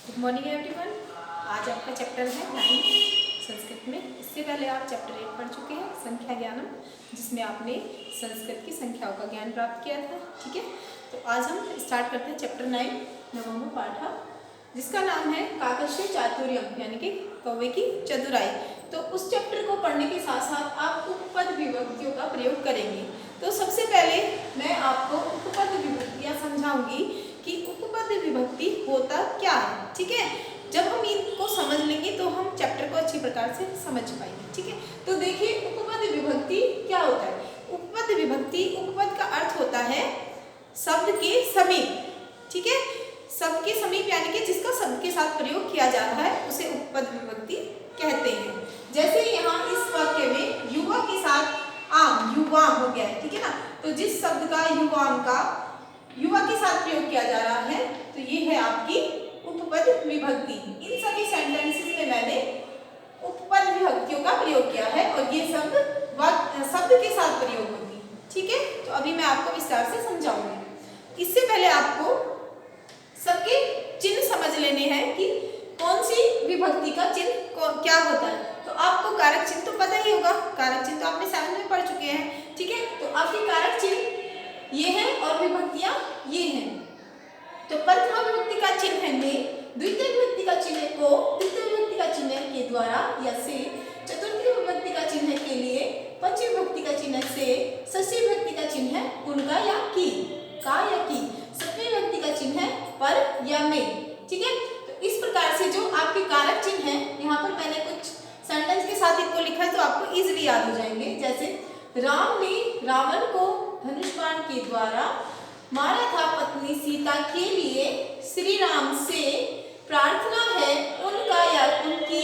Good morning everyone. आज आपका chapter है 9 संस्कृत में। इससे पहले आप चैप्टर 8 पढ़ चुके हैं संख्या ज्ञानम, जिसमें आपने संस्कृत की संख्याओं का ज्ञान प्राप्त किया था। ठीक है, तो आज हम स्टार्ट करते हैं चैप्टर 9 नवम पाठ, जिसका नाम है काकस्य चातुर्यम, यानी कि कौवे की चतुराई। तो उस चैप्टर को पढ़ने के साथ साथ आप उपपद विभक्तियों का प्रयोग करेंगे। तो सबसे पहले मैं आपको उपपद विभक्तियां समझाऊंगी कि उपपद विभक्ति होता क्या है। ठीक है, जब हम इनको समझ लेंगे तो हम चैप्टर को अच्छी प्रकार से समझ पाएंगे। ठीक है, तो देखिए उपपद विभक्ति क्या होता है। उपपद विभक्ति, उपपद का अर्थ होता है शब्द के समीप। ठीक है, शब्द के समीप यानी कि जिसका शब्द के साथ प्रयोग किया जा रहा है उसे उपपद विभक्ति कहते हैं। जैसे यहाँ इस वाक्य में युवा के साथ आम, युवा हो गया है। ठीक है ना, तो जिस शब्द का युवाम का युवा के साथ प्रयोग किया जा रहा है तो ये है आपकी उपपद विभक्ति। इन सभी सेंटेंसेस में मैंने उपपद विभक्तियों का प्रयोग किया है और ये शब्द के साथ प्रयोग होती है। ठीक है, तो अभी मैं आपको विस्तार से समझाऊंगी। इससे पहले आपको सबके चिन्ह समझ लेने हैं कि कौन सी विभक्ति का चिन्ह क्या होता है। तो आपको कारक चिन्ह तो पता ही होगा, कारक चिन्ह तो आपने 7 में पढ़ चुके हैं। ठीक है, तो आपके कारक चिन्ह ये है और विभक्तियां ये हैं। तो प्रथमा विभक्ति का चिन्ह है ने, द्वितीय विभक्ति का चिन्ह को, तृतीय विभक्ति का चिन्ह के द्वारा या से, चतुर्थी विभक्ति का चिन्ह के लिए, पंचमी विभक्ति का चिन्ह से, षष्ठी विभक्ति का चिन्ह है उनका या की, का या की, सप्तमी विभक्ति का चिन्ह है पर या में। ठीक है, तो इस प्रकार से जो आपके कारक चिन्ह है, यहाँ पर मैंने कुछ सेंटेंस के साथ इनको लिखा है तो आपको इजीली याद हो जाएंगे। जैसे राम ने रावण को धनुष बाण के द्वारा मारा था, पत्नी सीता के लिए श्री राम से प्रार्थना है उनका या उनकी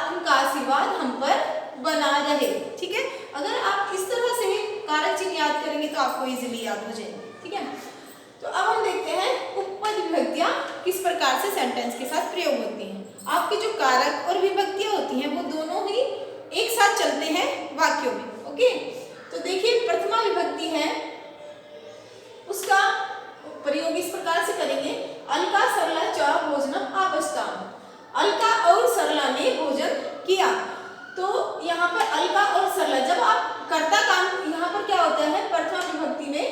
उनका आशीर्वाद हम पर बना रहे। ठीक है, अगर आप इस तरह से कारक चिन्ह याद करेंगे तो आपको इजीली याद हो जाएंगे। ठीक है, तो अब हम देखते हैं उपपद विभक्तियां किस प्रकार से सेंटेंस के साथ प्रयोग होती हैं। आपके जो कारक और विभक्तियां होती हैं वो दोनों ही एक साथ चलते हैं वाक्यों में। ओके, तो देखिए प्रथमा विभक्ति है, उसका प्रयोग इस प्रकार से करेंगे। अलका सरला च भोजनम आवस्ताम। अलका और सरला ने भोजन किया। तो यहाँ पर अलका और सरला, जब आप कर्ता काम, यहाँ पर क्या होता है प्रथमा विभक्ति में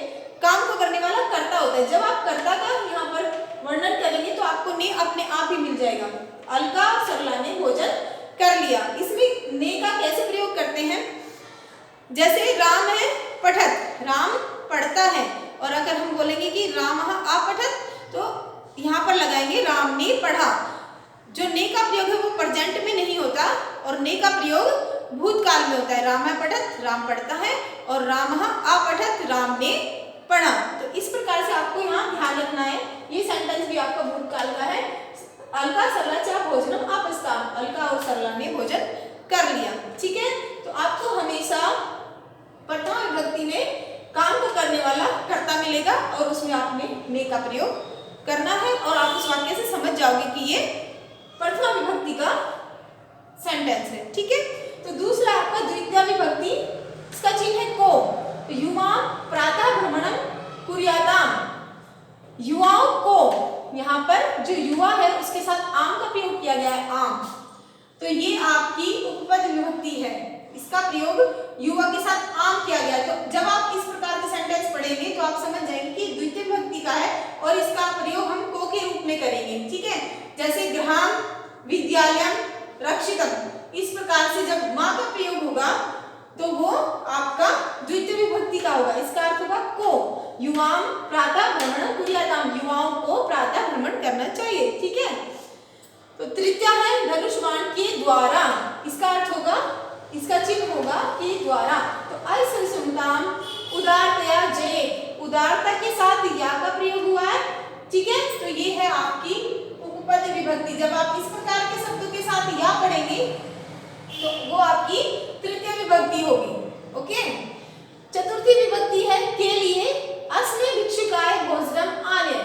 काम को करने वाला कर्ता होता है। जब आप कर्ता का यहाँ पर वर्णन करेंगे तो आपको ने अपने आप ही मिल जाएगा। अलका और सरला ने भोजन कर लिया। इसमें ने का कैसे प्रयोग करते हैं, जैसे राम है पठत, राम पढ़ता है, और अगर हम बोलेंगे कि राम आपठत तो यहाँ पर लगाएंगे राम ने पढ़ा। जो ने का प्रयोग है वो प्रेजेंट में नहीं होता और ने का प्रयोग भूतकाल में होता है। राम पठत, राम पढ़ता है, और राम आपठत, राम ने पढ़ा। तो इस प्रकार से आपको यहाँ ध्यान रखना है। ये सेंटेंस भी आपका भूतकाल का है। अलका सरला च भोजनम आवस्ताम, अलका और सरला ने भोजन कर लिया। ठीक है, तो आपको हमेशा प्रथमा विभक्ति में काम को करने वाला कर्ता मिलेगा और उसमें आपने ने का प्रयोग करना है और आप उस वाक्य से समझ जाओगे कि ये प्रथमा विभक्ति का सेंटेंस है। ठीक है, तो दूसरा आपका द्वितीय विभक्ति, इसका चिन्ह है को। तो युवा प्रातः भ्रमणम कुर्याताम, युवाओं को, यहाँ पर जो युवा है उसके साथ आम का प्रयोग किया गया है, आम। तो ये आपकी उपपद विभक्ति है, इसका प्रयोग युवा के साथ आम किया गया। तो जब आप इस प्रकार के सेंटेंस पढ़ेंगे तो आप समझ जाएंगे कि द्वितीय विभक्ति का है और इसका प्रयोग हम को के रूप में करेंगे। ठीक है, जैसे गृहम, विद्यालयम, रक्षितम, इस प्रकार से जब माँ का प्रयोग होगा तो वो आपका द्वितीय विभक्ति का होगा। इसका अर्थ होगा को। युवाम प्रातः भ्रमण कुर्याताम, युवाओं को प्रातः भ्रमण करना चाहिए। ठीक है, तो तृतीय है धनुष बाण के द्वारा, इसका अर्थ होगा, इसका चिन्ह होगा के द्वारा। तो असंसुमताम उदारतया जय, उदारता के साथ या का प्रयोग हुआ है। ठीक है, तो ये है आपकी उपपद विभक्ति। जब आप इस प्रकार के शब्दों के साथ या पढ़ेंगे तो वो आपकी तृतीय विभक्ति होगी। ओके, चतुर्थी विभक्ति है के लिए, अस्मे भिक्षुकाय भोजनम आने।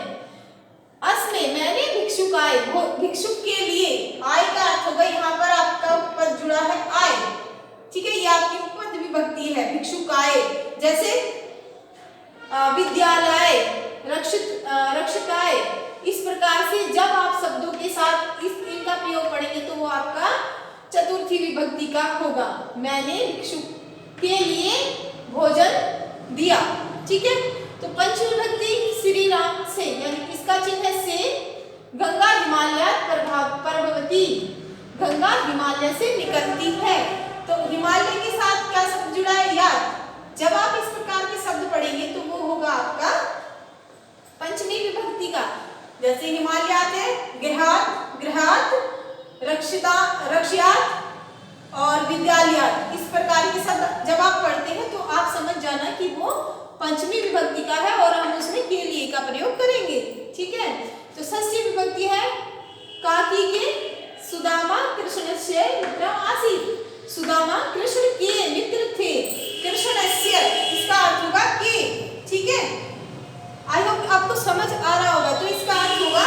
अस्मे मैंने भिक्षुकाय, भिक्षुक के लिए, आय का अर्थ होगा, यहाँ पर आपका उपपद जुड़ा है आय। ठीक है, ये आपकी उपपद विभक्ति है भिक्षुकाय। जैसे विद्यालय, रक्षिताय, इस प्रकार से जब आप शब्दों के साथ इनका प्रयोग पढ़ेंगे तो वो आपका चतुर्थी विभक्ति का होगा। मैंने भिक्षु के लिए भोजन दिया। ठीक है, तो पंचमी विभक्ति श्री राम से, यानी इसका चिन्ह है से। गंगा हिमालयात प्रभवती, गंगा हिमालय से निकलती है। तो हिमालय के साथ क्या शब्द जुड़ा है? यात। जब आप इस प्रकार के शब्द पढ़ेंगे तो वो होगा आपका पंचमी विभक्ति का। जैसे हिमालयात है गृहात, गृहात, रक्षिता, रक्ष्यात और विद्यालयात। इस प्रकार के शब्द जब आप पढ़ते हैं तो आप समझ जाना कि वो पंचमी विभक्ति का है और हम उसमें के लिए का प्रयोग करेंगे। ठीक है, तो षष्ठी विभक्ति है काकी के सुदामा कृष्णस्य मित्रम आसीत्। सुदामा कृष्ण के मित्र थे। कृष्णस्य इसका अर्थ होगा के। ठीक है, आई होप आपको समझ आ रहा होगा। तो इसका अर्थ होगा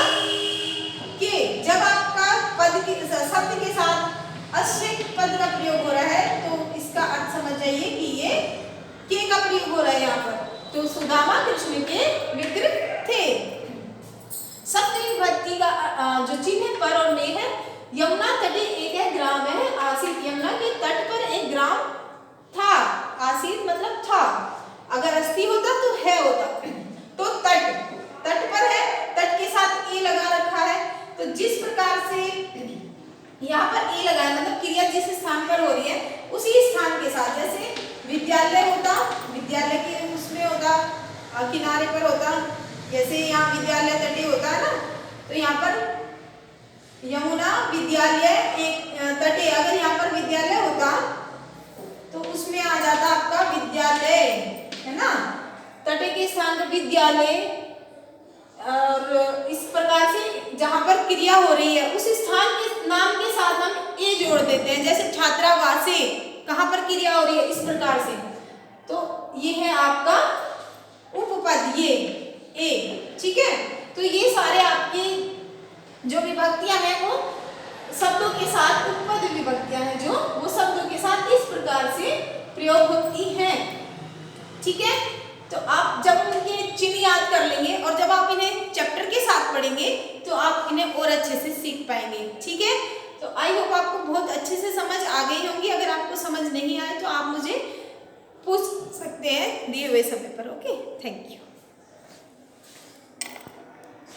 के। जब आपका पद के शब्द के साथ अस्य पद का प्रयोग हो रहा है तो इसका अर्थ समझ जाइए कि ये के का प्रयोग हो रहा है यहाँ पर। तो सुदामा कृष्ण के मित्र थे। सप्तमी विभक्ति का जो चिन्ह पर और में है, यमुना तटे एक है ग्राम है आसीत। यमुना के तट पर एक ग्राम था। आसीत मतलब था, अगर अस्थि होता तो है होता। तो तट, तट पर है, तट के साथ ए लगा रखा है। तो जिस प्रकार से यहाँ पर ए लगा है मतलब क्रिया जिस स्थान पर हो रही है उसी स्थान के साथ, जैसे विद्यालय होता, विद्यालय के उसमें होता, किनारे पर होता। जैसे यहाँ विद्यालय तटे होता है ना, तो यहाँ पर यमुना विद्यालय एक तटे, अगर यहाँ पर विद्यालय होता तो उसमें आ जाता आपका विद्यालय, है ना। तटे के स्थान पर विद्यालय, और इस प्रकार से जहाँ पर क्रिया हो रही है उस स्थान के नाम के साथ हम ए जोड़ देते हैं। जैसे छात्रावासे, कहाँ पर क्रिया हो रही है, इस प्रकार से। तो ये है आपका उपपद, ये ए। ठीक है, तो ये सारे आपके जो विभक्तियां हैं वो शब्दों के साथ उपपद विभक्तियां हैं, जो वो शब्दों के साथ इस प्रकार से प्रयोग होती हैं। ठीक है, तो आप जब उनके चिन्ह याद कर लेंगे और जब आप इन्हें चैप्टर के साथ पढ़ेंगे तो आप इन्हें और अच्छे से सीख पाएंगे। ठीक है, तो आई होप आपको बहुत अच्छे से समझ आ गई होंगी। अगर आपको समझ नहीं आए तो आप मुझे पूछ सकते हैं दिए हुए समय पर। Okay, thank you.